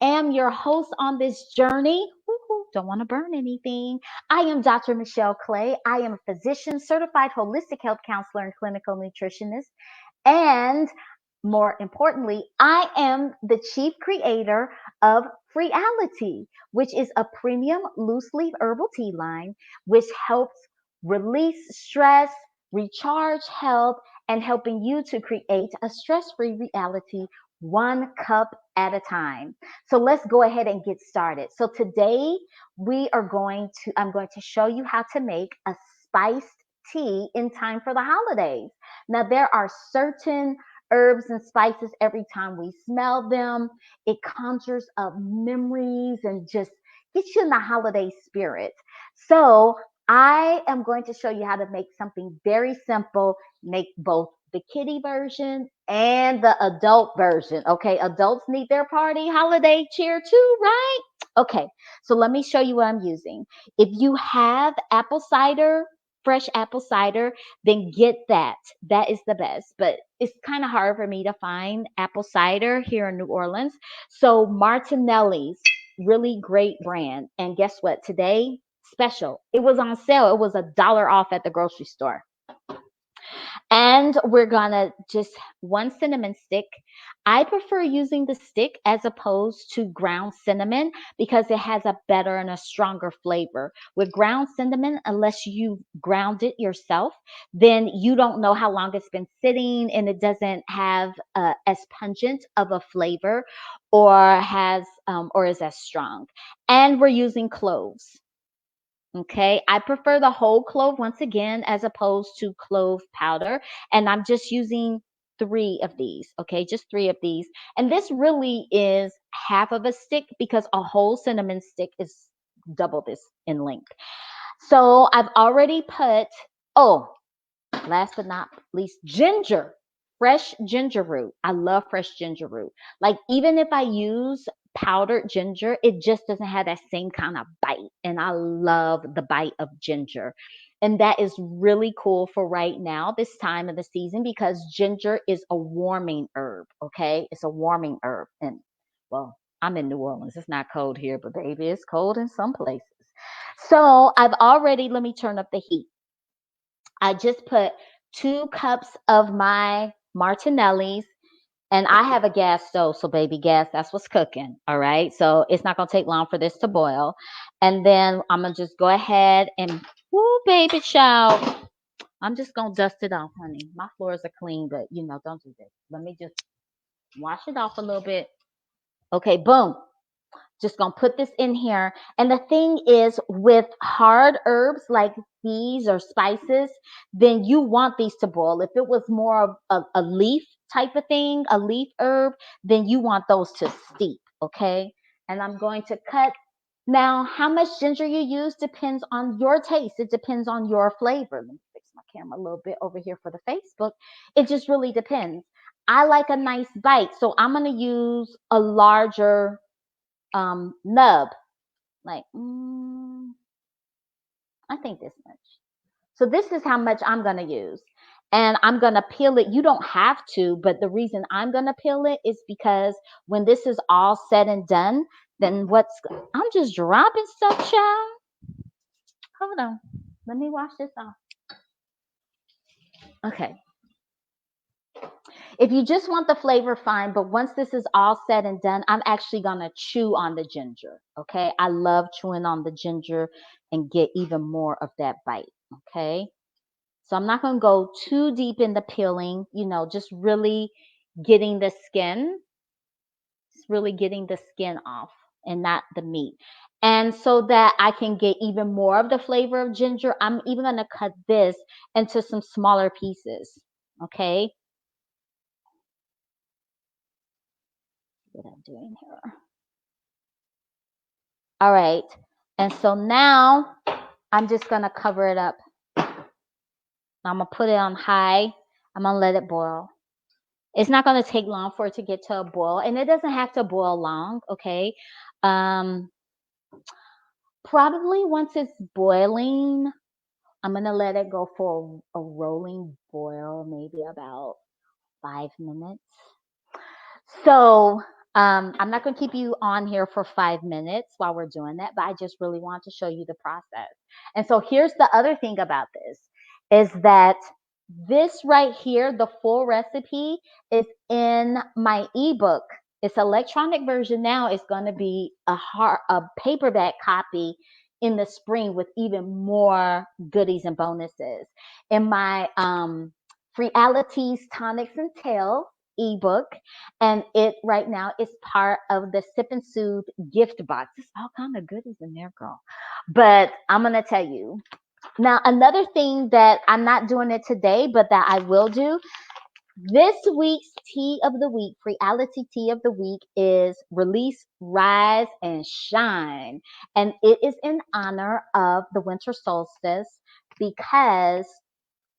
am your host on this journey. Woo-hoo, don't want to burn anything. I am Dr. Michelle Clay. I am a physician, certified holistic health counselor, and clinical nutritionist. And more importantly, I am the chief creator of FREEaliTEA, which is a premium loose leaf herbal tea line, which helps release stress, recharge health, and helping you to create a stress-free reality one cup at a time. So let's go ahead and get started. So today I'm going to show you how to make a spiced tea in time for the holidays. Now, there are certain herbs and spices, every time we smell them, it conjures up memories and just gets you in the holiday spirit. So I am going to show you how to make something very simple, make both the kiddie version and the adult version. Okay, adults need their party holiday cheer too, right? Okay, so let me show you what I'm using. If you have apple cider, fresh apple cider, then get that. That is the best. But it's kind of hard for me to find apple cider here in New Orleans. So Martinelli's, really great brand. And guess what? Today, special. It was on sale. It was $1 off at the grocery store. And we're gonna just 1 cinnamon stick. I prefer using the stick as opposed to ground cinnamon because it has a better and a stronger flavor. With ground cinnamon, unless you ground it yourself, then you don't know how long it's been sitting and it doesn't have as pungent of a flavor or is as strong. And we're using cloves. Okay, I prefer the whole clove once again as opposed to clove powder. And I'm just using 3 of these. Okay, just 3 of these. And this really is half of a stick because a whole cinnamon stick is double this in length. So I've already put, oh, last but not least, ginger. Fresh ginger root. I love fresh ginger root. Like, even if I use powdered ginger, it just doesn't have that same kind of bite. And I love the bite of ginger. And that is really cool for right now, this time of the season, because ginger is a warming herb. Okay. It's a warming herb. And well, I'm in New Orleans. It's not cold here, but baby, it's cold in some places. So let me turn up the heat. I just put 2 cups of my Martinelli's, and I have a gas stove. So baby, gas, that's what's cooking. All right. So it's not going to take long for this to boil. And then I'm going to just go ahead and, whoo, baby child. I'm just going to dust it off, honey. My floors are clean, but don't do this. Let me just wash it off a little bit. Okay. Boom. Just gonna put this in here. And the thing is, with hard herbs like these or spices, then you want these to boil. If it was more of a leaf type of thing, a leaf herb, then you want those to steep. Okay. And I'm going to cut. Now, how much ginger you use depends on your taste. It depends on your flavor. Let me fix my camera a little bit over here for the Facebook. It just really depends. I like a nice bite, so I'm going to use a larger nub, like I think this much. So this is how much I'm going to use, and I'm going to peel it. You don't have to, but the reason I'm going to peel it is because when this is all said and done, then I'm just dropping stuff, child. Hold on, let me wash this off. Okay. If you just want the flavor, fine. But once this is all said and done, I'm actually going to chew on the ginger. Okay. I love chewing on the ginger and get even more of that bite. Okay. So I'm not going to go too deep in the peeling, just really getting the skin. It's really getting the skin off and not the meat. And so that I can get even more of the flavor of ginger, I'm even going to cut this into some smaller pieces. Okay. What I'm doing here. All right. And so now I'm just going to cover it up. I'm going to put it on high. I'm going to let it boil. It's not going to take long for it to get to a boil, and it doesn't have to boil long. Okay. Probably once it's boiling, I'm going to let it go for a rolling boil, maybe about 5 minutes. So I'm not going to keep you on here for 5 minutes while we're doing that, but I just really want to show you the process. And so here's the other thing about this is that this right here, the full recipe, is in my ebook. It's electronic version now. It's going to be a paperback copy in the spring with even more goodies and bonuses. In my FREEaliTEA's Tonics and Tales ebook, and it right now is part of the Sip and Soothe Gift Box. There's all kind of goodies in there, girl. But I'm gonna tell you now another thing that I'm not doing it today, but that I will do. This week's tea of the week, FREEaliTEA tea of the week, is Release, Rise, and Shine. And it is in honor of the winter solstice because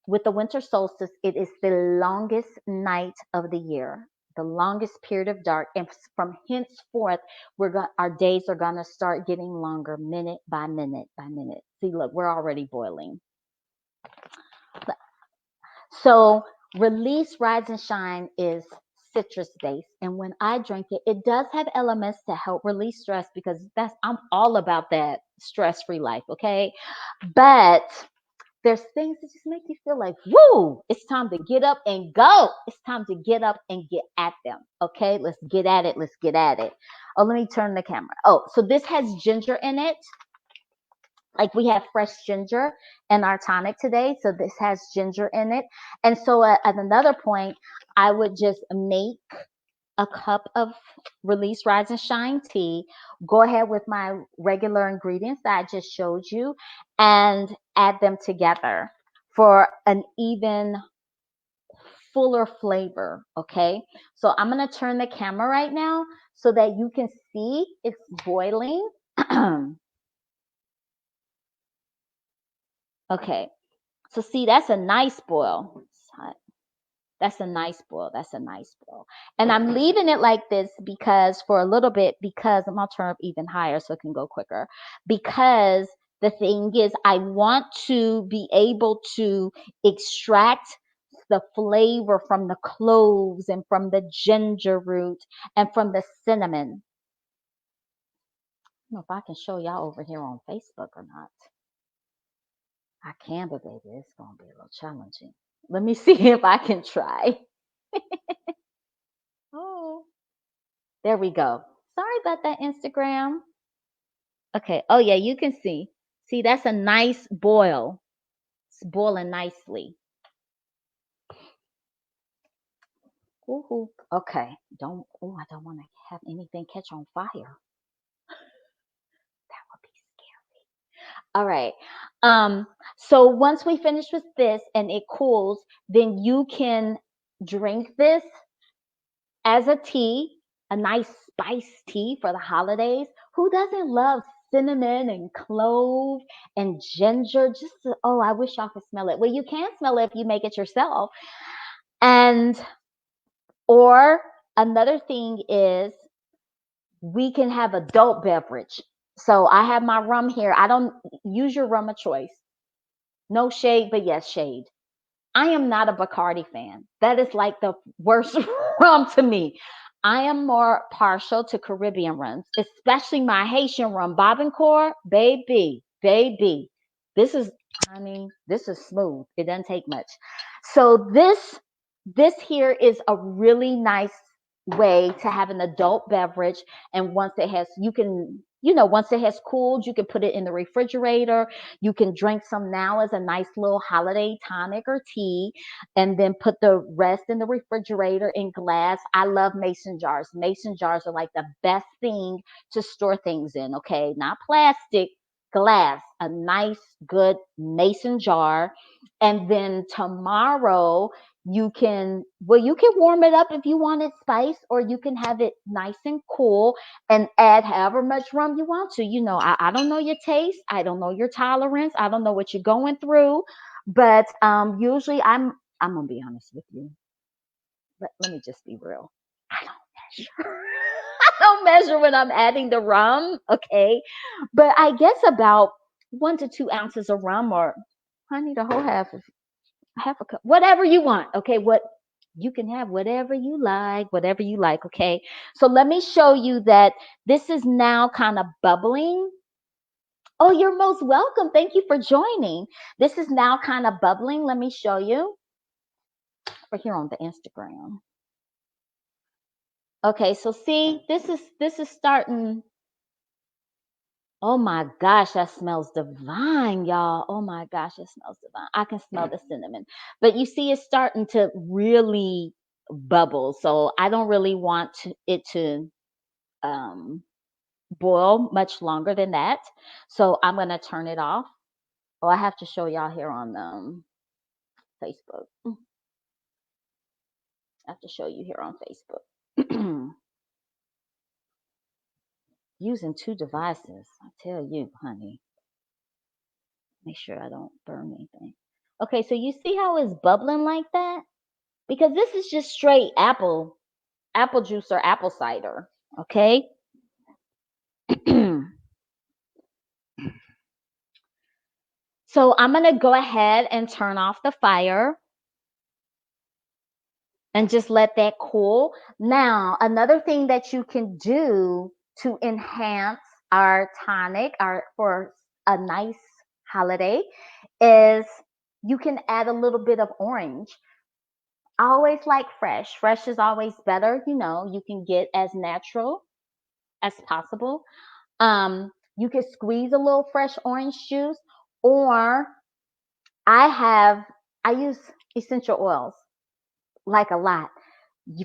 with the winter solstice, it is the longest night of the year, the longest period of dark. And from henceforth, our days are going to start getting longer minute by minute by minute. See, look, we're already boiling. So Release, Rise, and Shine is citrus based. And when I drink it, it does have elements to help release stress because I'm all about that stress-free life, okay? But there's things that just make you feel like, woo, it's time to get up and go. It's time to get up and get at them. Okay, let's get at it. Let's get at it. Oh, let me turn the camera. Oh, so this has ginger in it. Like we have fresh ginger in our tonic today. So this has ginger in it. And so at another point, I would just make a cup of Release, Rise, and Shine tea, go ahead with my regular ingredients that I just showed you, and add them together for an even fuller flavor, okay? So I'm going to turn the camera right now so that you can see it's boiling. Okay, so see, that's a nice boil. That's a nice boil. That's a nice boil. And I'm leaving it like this because for a little bit, because I'm going to turn up even higher so it can go quicker. Because the thing is, I want to be able to extract the flavor from the cloves and from the ginger root and from the cinnamon. I don't know if I can show y'all over here on Facebook or not. I can, but baby, it's going to be a little challenging. Let me see if I can try. Oh, there we go. Sorry about that, Instagram. Okay. Oh, yeah, you can see. See, that's a nice boil. It's boiling nicely. Ooh, okay. I don't want to have anything catch on fire. That would be scary. All right. So once we finish with this and it cools, then you can drink this as a tea, a nice spiced tea for the holidays. Who doesn't love cinnamon and clove and ginger? Oh, I wish y'all could smell it. Well, you can smell it if you make it yourself. And, or another thing is we can have adult beverage. So I have my rum here. I don't use your rum of choice. No shade, but yes, shade. I am not a Bacardi fan. That is like the worst rum to me. I am more partial to Caribbean rums, especially my Haitian rum, Bobincourt, baby, baby. This is, this is smooth. It doesn't take much. So this here is a really nice way to have an adult beverage. And once it has, once it has cooled, you can put it in the refrigerator. You can drink some now as a nice little holiday tonic or tea, and then put the rest in the refrigerator in glass. I love mason jars. Mason jars are like the best thing to store things in, okay? Not plastic, glass, a nice, good mason jar. And then tomorrow, you can warm it up if you want it spiced, or you can have it nice and cool and add however much rum you want to. I don't know your taste. I don't know your tolerance. I don't know what you're going through. But usually I'm gonna be honest with you. Let me just be real. I don't measure. I don't measure when I'm adding the rum, okay? But I guess about 1 to 2 ounces of rum, or honey, the whole half a cup, whatever you want, okay? You can have whatever you like, whatever you like. Okay. So let me show you that this is now kind of bubbling. Oh, you're most welcome. Thank you for joining. This is now kind of bubbling. Let me show you. We're here on the Instagram. Okay, so see, this is starting. Oh my gosh, that smells divine, y'all. Oh my gosh, it smells divine. I can smell the cinnamon. But you see, it's starting to really bubble. So I don't really want it to um, boil much longer than that. So I'm going to turn it off. Oh, I have to show y'all here on Facebook. I have to show you here on Facebook. Using two devices. I tell you, honey. Make sure I don't burn anything. Okay, so you see how it's bubbling like that? Because this is just straight apple juice or apple cider. Okay. So I'm going to go ahead and turn off the fire and just let that cool. Now, another thing that you can do to enhance our tonic for a nice holiday is you can add a little bit of orange. I always like fresh. Fresh is always better. You can get as natural as possible. You can squeeze a little fresh orange juice, or I use essential oils like a lot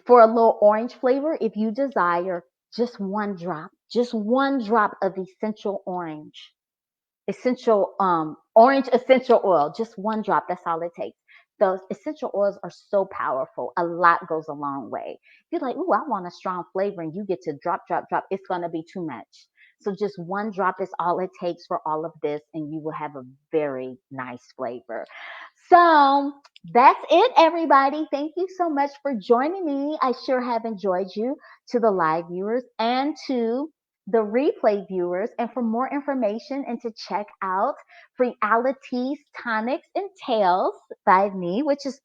for a little orange flavor. If you desire, just one drop of orange essential oil, just one drop. That's all it takes. Those essential oils are so powerful. A lot goes a long way. If you're like, ooh, I want a strong flavor, and you get to drop, it's going to be too much. So just one drop is all it takes for all of this, and you will have a very nice flavor. So that's it, everybody. Thank you so much for joining me. I sure have enjoyed you, to the live viewers and to the replay viewers. And for more information and to check out FREEaliTEA's Tonics and Tales by me, which is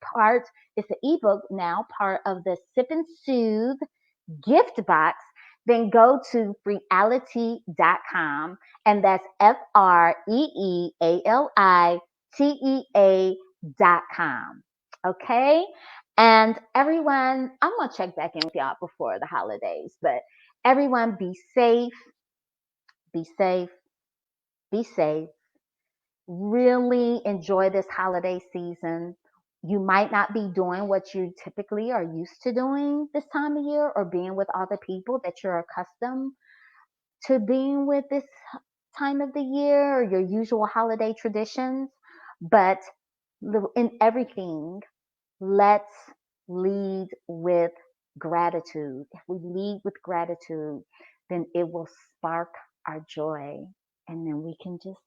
it's an ebook now, part of the Sip and Soothe Gift Box, then go to FREEaliTEA.com, and that's FREEaliTEA.com. Okay? And everyone, I'm going to check back in with y'all before the holidays, but everyone be safe, be safe, be safe. Really enjoy this holiday season. You might not be doing what you typically are used to doing this time of year, or being with other people that you're accustomed to being with this time of the year, or your usual holiday traditions. But in everything, let's lead with gratitude. If we lead with gratitude, then it will spark our joy, and then we can just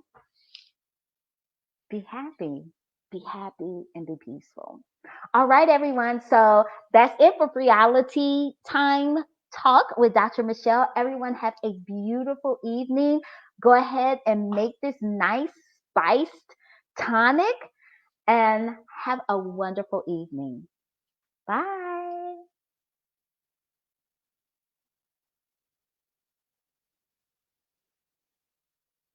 be happy and be peaceful. All right, everyone. So that's it for FREEaliTEA Time Talk with Dr. Michelle. Everyone have a beautiful evening. Go ahead and make this nice spiced tonic and have a wonderful evening. Bye.